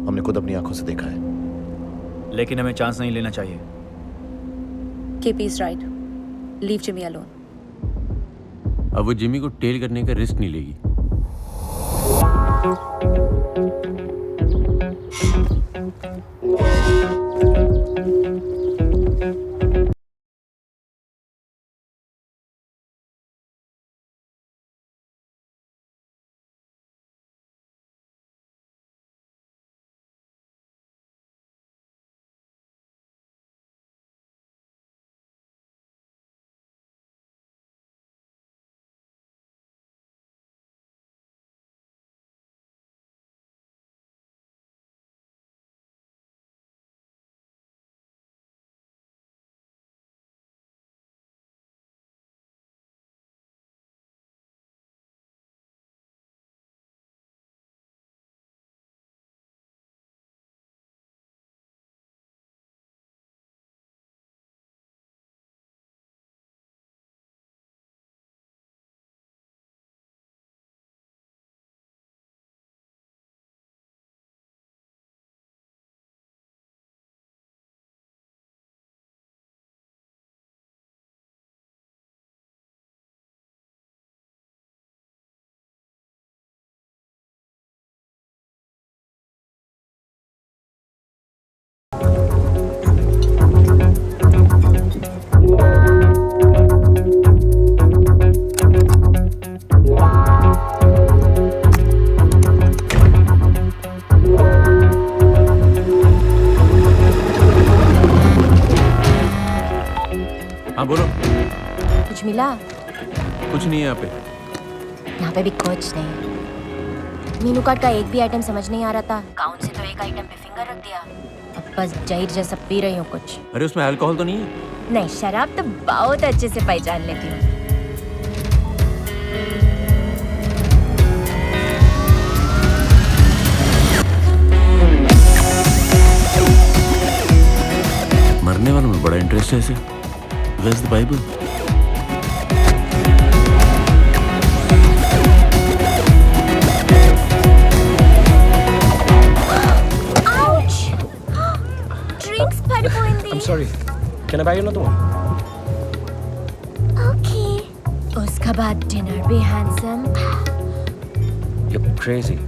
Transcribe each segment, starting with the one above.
हमने खुद अपनी आंखों से देखा है। लेकिन हमें चांस नहीं लेना चाहिए। KP is right. Leave Jimmy alone. अब वो जिमी को टेल करने का रिस्क नहीं लेगी। हाँ बोलो। कुछ मिला? कुछ नहीं है यहाँ पे। यहाँ पे भी कुछ नहीं। मीनू कार्ड का एक भी आइटम समझ नहीं आ रहा था। काउंट से तो एक आइटम पे फिंगर रख दिया। अब बस जहीर जैसा पी रही हूँ कुछ। अरे उसमें अल्कोहल तो नहीं है? नहीं, शराब तो बहुत अच्छे से पहचान लेती हूँ। मरने वालों में बड़ा इंटरेस्ट है ऐसे। Where's the Bible? Ouch! Drinks పడిపోయింది. I'm sorry. Can I buy you another one? Okay. उसका बाद डिनर भी हैंडसम. You're crazy.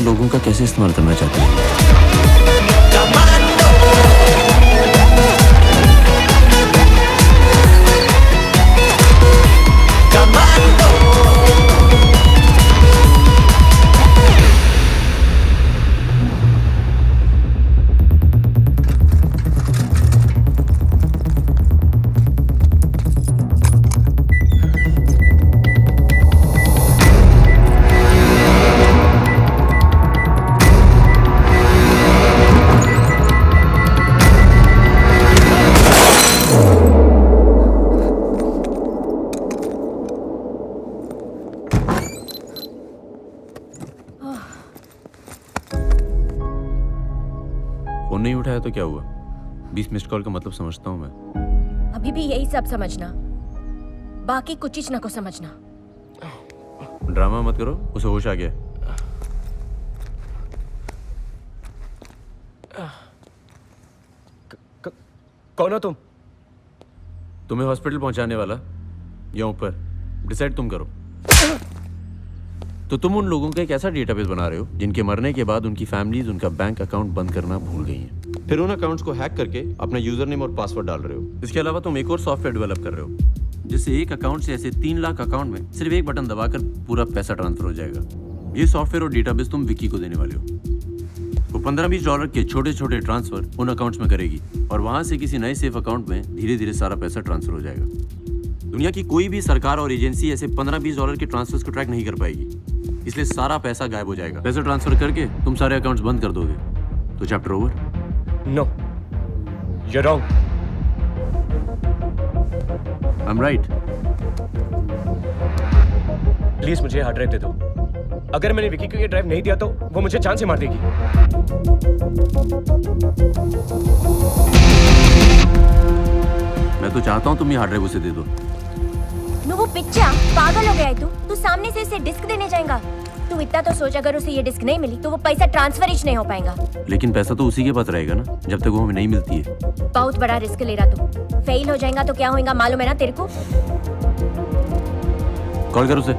लोगों का कैसे इस्तेमाल करना चाहती है? है तो क्या हुआ? 20 मिस्ड कॉल का मतलब समझता हूँ मैं। अभी भी यही सब समझना, बाकी कुछ चीज ना को समझना। ड्रामा मत करो, उसे होश आ गया। कौन हो तुम? तुम्हें हॉस्पिटल पहुंचाने वाला या ऊपर, डिसाइड तुम करो। तो तुम उन लोगों का एक ऐसा डेटाबेस बना रहे हो जिनके मरने के बाद उनकी फैमिलीज उनका बैंक अकाउंट बंद करना भूल गई हैं। फिर उन अकाउंट्स को हैक करके अपना यूजर नेम और पासवर्ड डाल रहे हो। इसके अलावा तुम एक और सॉफ्टवेयर डेवलप कर रहे हो जिससे एक अकाउंट से ऐसे 3 लाख अकाउंट में सिर्फ एक बटन दबाकर पूरा पैसा ट्रांसफर हो जाएगा। ये सॉफ्टवेयर और डेटाबेस तुम विकी को देने वाले हो। वो $15-20 के छोटे छोटे ट्रांसफर उन अकाउंट्स में करेगी और वहां से किसी नए सेफ अकाउंट में धीरे धीरे सारा पैसा ट्रांसफर हो जाएगा। दुनिया की कोई भी सरकार और एजेंसी ऐसे $15-20 के ट्रांसफर्स को ट्रैक नहीं कर पाएगी, इसलिए सारा पैसा गायब हो जाएगा। पैसा ट्रांसफर करके तुम सारे अकाउंट्स बंद कर दोगे तो chapter over. No, you're wrong. I'm right. Please मुझे हार्ड ड्राइव दे दो। अगर मैंने विकी को ये ड्राइव नहीं दिया तो वो मुझे जान से मार देगी। मैं तो चाहता हूँ तुम ये हार्ड ड्राइव उसे दे दो। वो पिच्चा पागल हो गया है तू सामने से इसे डिस्क देने जाएगा। तू इतना तो सोच, अगर उसे ये डिस्क नहीं मिली तो वो पैसा ट्रांसफर ही नहीं हो पाएगा। लेकिन पैसा तो उसी के पास रहेगा ना जब तक वो हमें नहीं मिलती है। बहुत बड़ा रिस्क ले रहा तू। फेल हो जाएगा तो क्या होगा मालूम है ना तेरे को? कॉल कर उसे।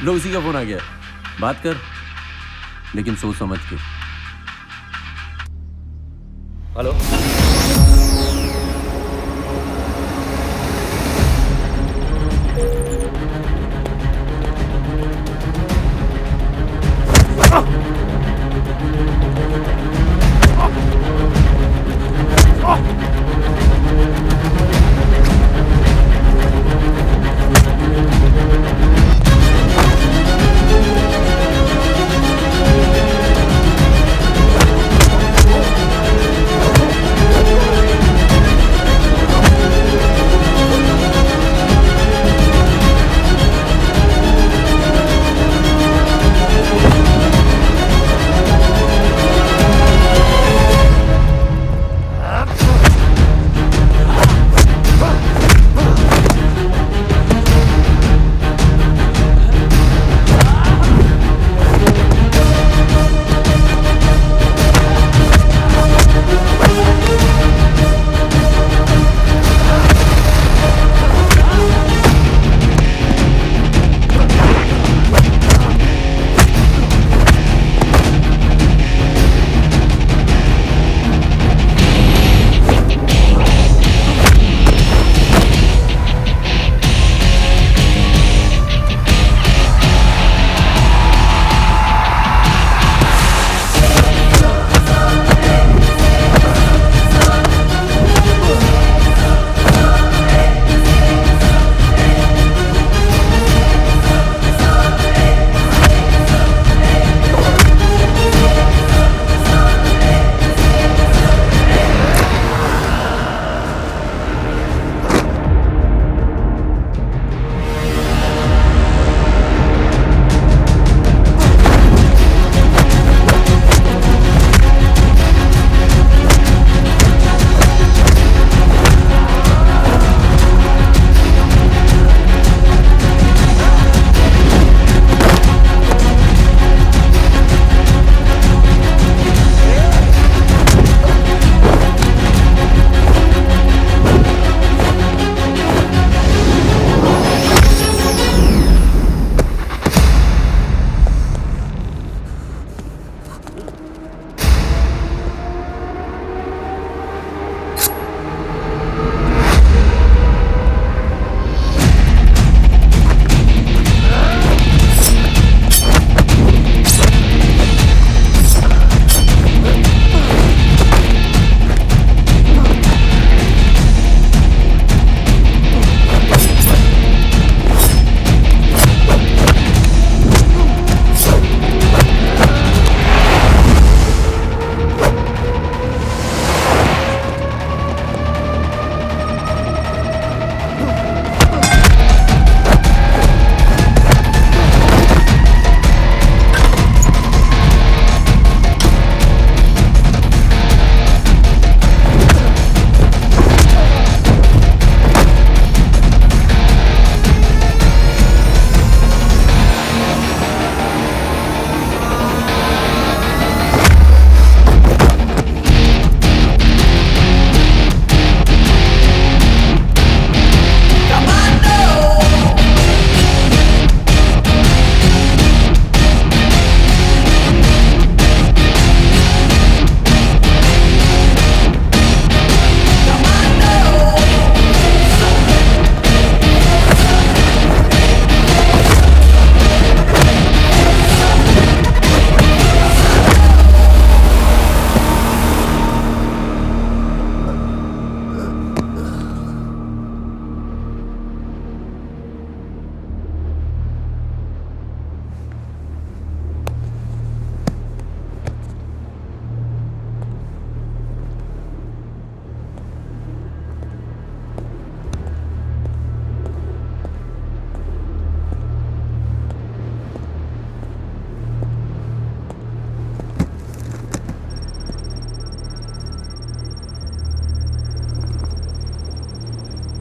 लो, उसी का फोन आ गया। बात कर, लेकिन सोच समझ के। हेलो।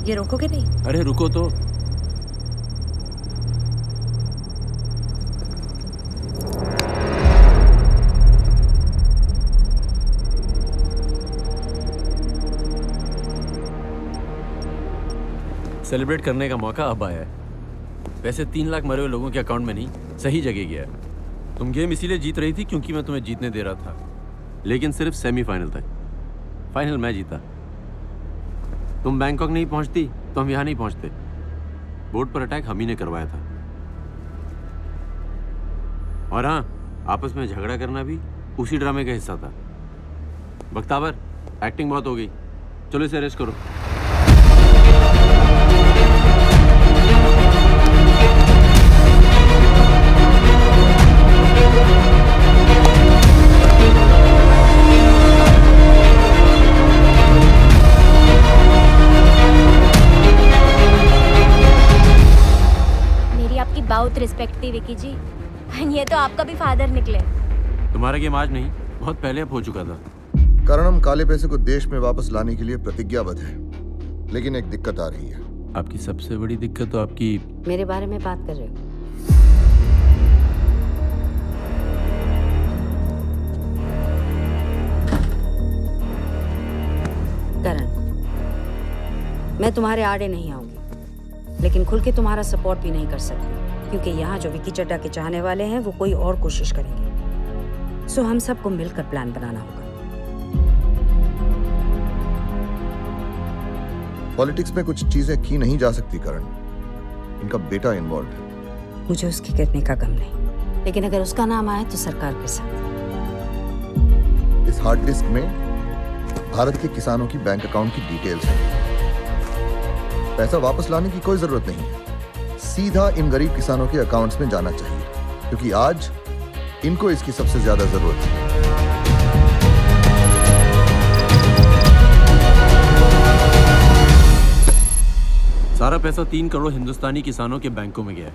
ये रोकोगे नहीं? अरे रुको तो। सेलिब्रेट करने का मौका अब आया है। वैसे 3 लाख मरे हुए लोगों के अकाउंट में नहीं, सही जगह गया है। तुम गेम इसीलिए जीत रही थी क्योंकि मैं तुम्हें जीतने दे रहा था, लेकिन सिर्फ सेमीफाइनल तक। फाइनल मैं जीता। तुम बैंकॉक नहीं पहुंचती तो हम यहाँ नहीं पहुंचते। बोर्ड पर अटैक हम ही ने करवाया था। और हाँ, आपस में झगड़ा करना भी उसी ड्रामे का हिस्सा था। बख्तावर, एक्टिंग बहुत हो गई, चलो इसे अरेस्ट करो। बहुत रिस्पेक्ट थी विकी जी। ये तो आपका भी फादर निकले। तुम्हारा गेम आज नहीं, बहुत पहले अब हो चुका था। करणम काले पैसे को देश में वापस लाने के लिए प्रतिज्ञाबद्ध है, लेकिन एक दिक्कत आ रही है। आपकी सबसे बड़ी दिक्कत तो आपकी मेरे बारे में बात कर रहे हो? करण, मैं तुम्हारे आड़े नहीं आऊंगी, लेकिन खुल के तुम्हारा सपोर्ट भी नहीं कर सकती, क्योंकि यहाँ जो विकी चड्ढा के चाहने वाले हैं वो कोई और कोशिश करेंगे। सो हम सबको मिलकर प्लान बनाना होगा। पॉलिटिक्स में कुछ चीजें की नहीं जा सकती करण, इनका बेटा इन्वॉल्व है। मुझे उसके गिरने का गम नहीं, लेकिन अगर उसका नाम आए तो सरकार के साथ। इस हार्ड डिस्क में भारत के किसानों की बैंक अकाउंट की डिटेल्स हैं। पैसा वापस लाने की कोई जरूरत नहीं है, सीधा इन गरीब किसानों के अकाउंट्स में जाना चाहिए, क्योंकि आज इनको इसकी सबसे ज्यादा जरूरत है। सारा पैसा 3 करोड़ हिंदुस्तानी किसानों के बैंकों में गया है,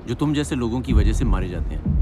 जो तुम जैसे लोगों की वजह से मारे जाते हैं।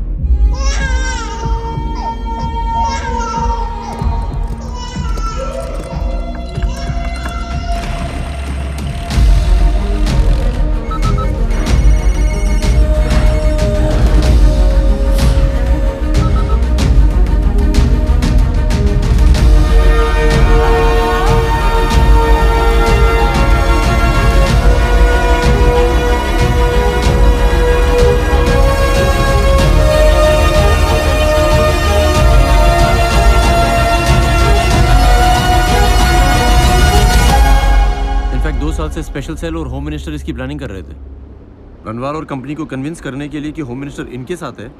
से स्पेशल सेल और होम मिनिस्टर इसकी प्लानिंग कर रहे थे। रनवाल और कंपनी को कन्विंस करने के लिए कि होम मिनिस्टर इनके साथ है,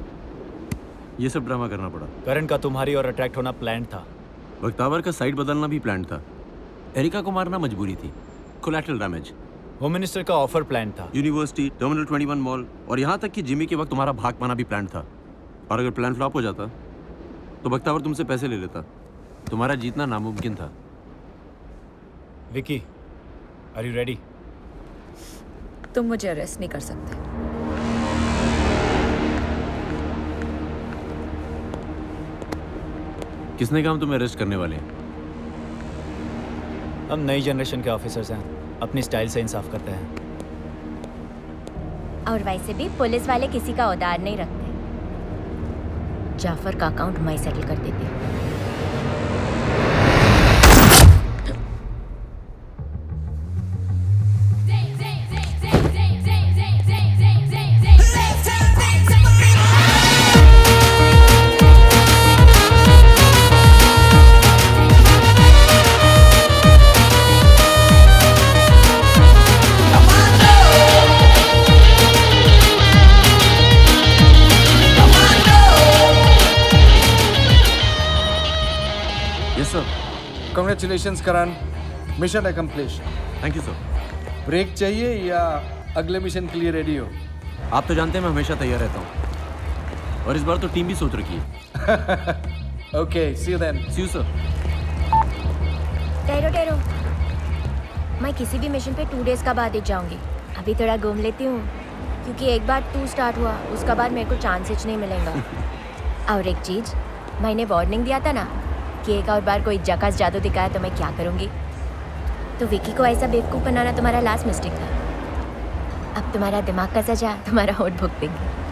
ये सब ड्रामा करना पड़ा। करण का तुम्हारी और अट्रैक्ट होना प्लान था। बख्तावर का साइड बदलना भी प्लान था। एरिका को मारना मजबूरी थी, कोलैटरल डैमेज। होम मिनिस्टर का ऑफर प्लान था। यूनिवर्सिटी, टर्मिनल 21 मॉल और यहाँ तक कि जिमी के वक्त तुम्हारा भाग पाना भी प्लान था। और अगर प्लान फ्लॉप हो जाता तो बख्तावर तुमसे पैसे ले लेता। तुम्हारा जीतना नामुमकिन था। Vicky, are you ready? तुम मुझे अरेस्ट नहीं कर सकते। किसने कहा हम तुम्हें अरेस्ट करने वाले हैं? हम नई जनरेशन के ऑफिसर्स हैं, अपनी स्टाइल से इंसाफ करते हैं। और वैसे भी पुलिस वाले किसी का उधार नहीं रखते। जाफर का अकाउंट मैं सेटल कर देती हूँ। Congratulations Karan, mission accomplish. Thank you sir. Break चाहिए या अगले मिशन के लिए रेडी हो? आप तो जानते हैं मैं हमेशा तैयार रहता हूँ, और इस बार तो टीम भी सोच रखी है। Okay, see you then. See you sir. ठहरो, मैं किसी भी मिशन पे 2 डेज का बाद ही जाऊंगी। अभी थोड़ा घूम लेती हूँ, क्योंकि एक बार 2 स्टार्ट हुआ उसका बाद मेरे को चांसेस नहीं मिलेगा। और एक चीज, मैंने वार्निंग दिया था ना कि एक और बार कोई जकास जादू दिखाया तो मैं क्या करूँगी। तो विकी को ऐसा बेवकूफ़ बनाना तुम्हारा लास्ट मिस्टेक था। अब तुम्हारा दिमाग का सजा तुम्हारा होठ भुगतेंगे।